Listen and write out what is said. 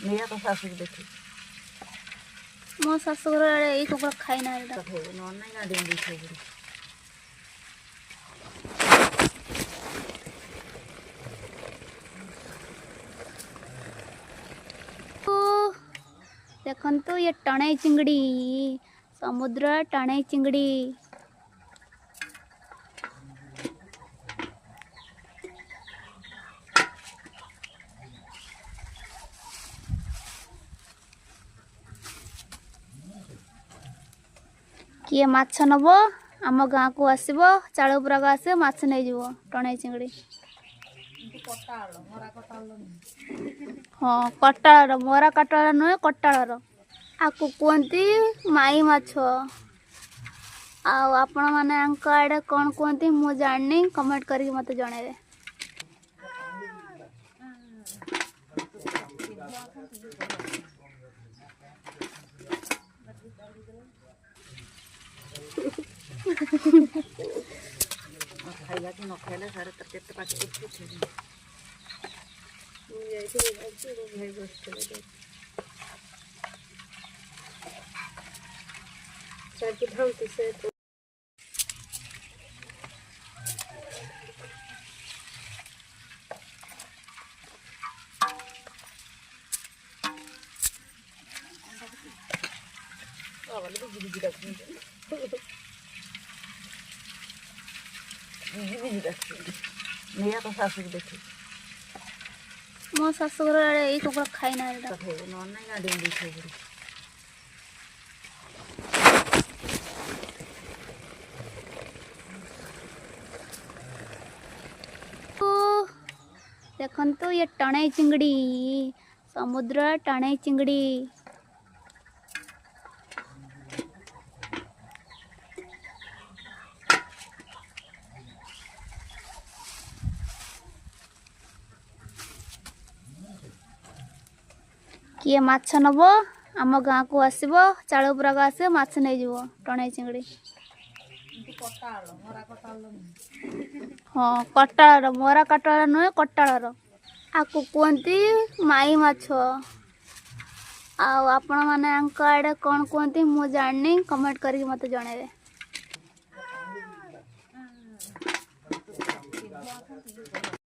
नहीं तो सासू देखे मो शाशुघर आड़े कुकुड़ा खाई ना देखो ये टणई चिंगड़ी समुद्र टणई चिंगड़ी किए माछ नब आम गाँ को आसब चालपुरा को आस माछ नहीं जीव टणई चिंगड़ी हाँ कटार मरा कटार नुहे कटार आपको कहती माई माछ आपण मैंने आड़े कौन कहती मु जानी कमेंट करके मत जनइबे। खाइला कि न खाइला सारे पेट पाटी नहीं तो सासू देखे मो शाशुघर आड़े कुकुड़ा खाई ना देखो ये टणई चिंगड़ी समुद्र टणई चिंगड़ी किए माछ नब आम गाँ को आसब चालपुरा को आस माछ नहीं जीव टणई चिंगड़ी हाँ कटार मरा कटार नुहे कटार आपको कहती माई माछ आपण मैंने आड़े कौन कहती मु जानी कमेंट करके मत जनइबे।